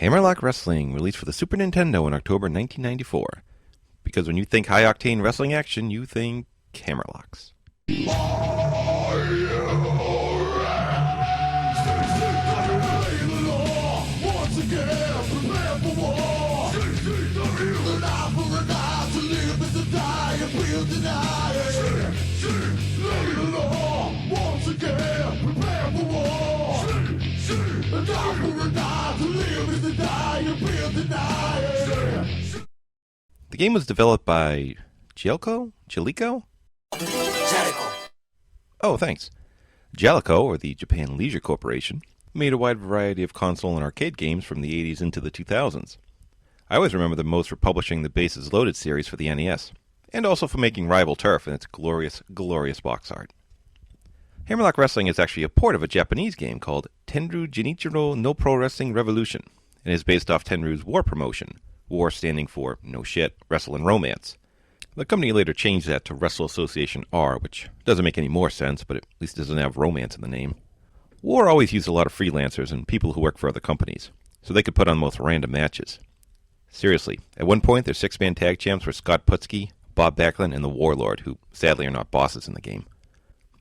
HammerLock Wrestling, released for the Super Nintendo in October 1994. Because when you think high-octane wrestling action, you think hammerlocks. The game was developed by Jaleco? Jaleco. Oh, thanks. Jaleco, or the Japan Leisure Corporation, made a wide variety of console and arcade games from the 80s into the 2000s. I always remember them most for publishing the Bases Loaded series for the NES, and also for making Rival Turf in its glorious, glorious box art. HammerLock Wrestling is actually a port of a Japanese game called Tenru Genichiro no Pro Wrestling Revolution, and is based off Tenru's war promotion, war standing for, no shit, Wrestle Romance. The company later changed that to Wrestle Association R, which doesn't make any more sense, but at least doesn't have romance in the name. War always used a lot of freelancers and people who work for other companies, so they could put on the most random matches. Seriously, at one point their six-man tag champs were Scott Putski, Bob Backlund, and the Warlord, who sadly are not bosses in the game.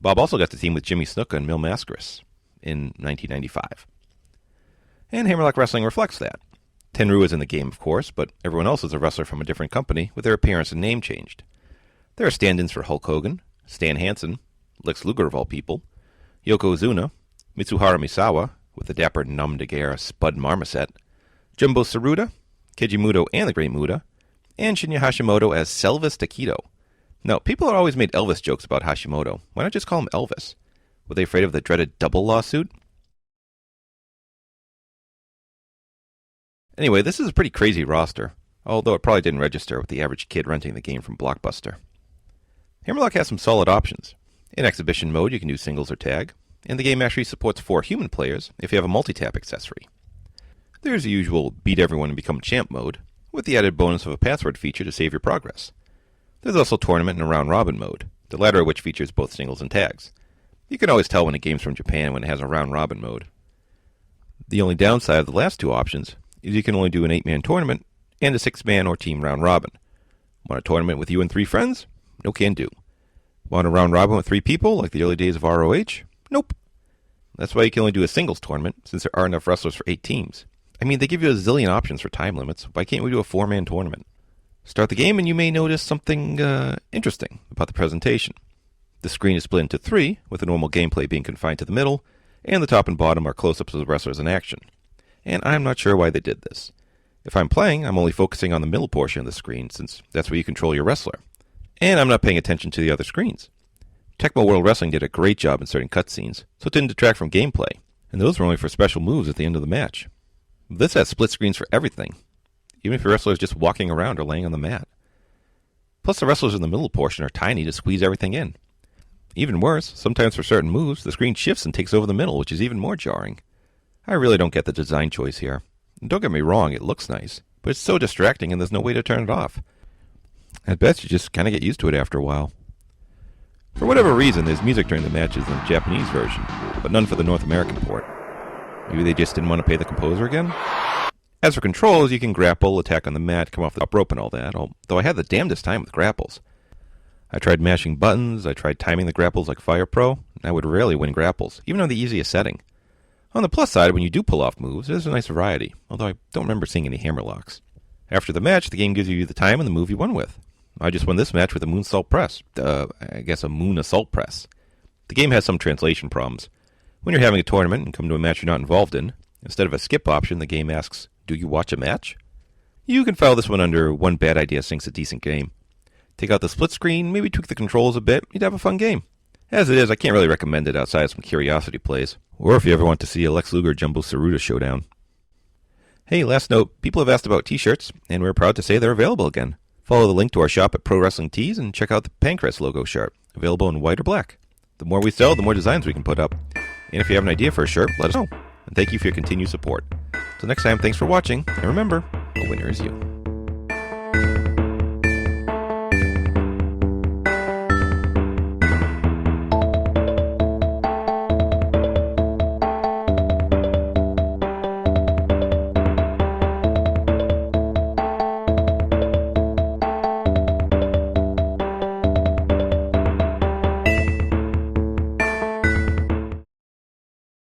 Bob also got to team with Jimmy Snuka and Mil Mascaras in 1995. And HammerLock Wrestling reflects that. Tenru is in the game, of course, but everyone else is a wrestler from a different company with their appearance and name changed. There are stand-ins for Hulk Hogan, Stan Hansen, Lex Luger of all people, Yokozuna, Mitsuhara Misawa, with the dapper Nom de Guerre Spud Marmoset, Jumbo Tsuruta, Keiji Muto and the Great Muta, and Shinya Hashimoto as Selvis Taquito. Now, people have always made Elvis jokes about Hashimoto. Why not just call him Elvis? Were they afraid of the dreaded double lawsuit? Anyway, this is a pretty crazy roster, although it probably didn't register with the average kid renting the game from Blockbuster. HammerLock has some solid options. In exhibition mode, you can do singles or tag, and the game actually supports 4 human players if you have a multi-tap accessory. There's the usual beat everyone and become champ mode, with the added bonus of a password feature to save your progress. There's also tournament and round-robin mode, the latter of which features both singles and tags. You can always tell when a game's from Japan when it has a round-robin mode. The only downside of the last 2 options is you can only do an 8-man tournament and a 6-man or team round-robin. Want a tournament with you and 3 friends? No can do. Want a round-robin with 3 people, like the early days of ROH? Nope. That's why you can only do a singles tournament, since there are enough wrestlers for 8 teams. I mean, they give you a zillion options for time limits. Why can't we do a 4-man tournament? Start the game and you may notice something interesting about the presentation. The screen is split into 3, with the normal gameplay being confined to the middle, and the top and bottom are close-ups of the wrestlers in action. And I'm not sure why they did this. If I'm playing, I'm only focusing on the middle portion of the screen, since that's where you control your wrestler. And I'm not paying attention to the other screens. Tecmo World Wrestling did a great job inserting cutscenes, so it didn't detract from gameplay, and those were only for special moves at the end of the match. This has split screens for everything, even if your wrestler is just walking around or laying on the mat. Plus, the wrestlers in the middle portion are tiny to squeeze everything in. Even worse, sometimes for certain moves, the screen shifts and takes over the middle, which is even more jarring. I really don't get the design choice here. And don't get me wrong, it looks nice, but it's so distracting and there's no way to turn it off. At best, you just kind of get used to it after a while. For whatever reason, there's music during the matches in the Japanese version, but none for the North American port. Maybe they just didn't want to pay the composer again? As for controls, you can grapple, attack on the mat, come off the top rope and all that, although I had the damnedest time with grapples. I tried mashing buttons, I tried timing the grapples like Fire Pro, and I would rarely win grapples, even on the easiest setting. On the plus side, when you do pull off moves, there's a nice variety, although I don't remember seeing any hammerlocks. After the match, the game gives you the time and the move you won with. I just won this match with a moonsault press. I guess a moon assault press. The game has some translation problems. When you're having a tournament and come to a match you're not involved in, instead of a skip option, the game asks, "Do you watch a match?" You can file this one under one bad idea sinks a decent game. Take out the split screen, maybe tweak the controls a bit, you'd have a fun game. As it is, I can't really recommend it outside of some curiosity plays, or if you ever want to see a Lex Luger Jumbo Tsuruta showdown. Hey, last note, people have asked about t-shirts, and we're proud to say they're available again. Follow the link to our shop at Pro Wrestling Tees and check out the Pancrest logo shirt, available in white or black. The more we sell, the more designs we can put up. And if you have an idea for a shirt, let us know. And thank you for your continued support. Till next time, thanks for watching, and remember, a winner is you.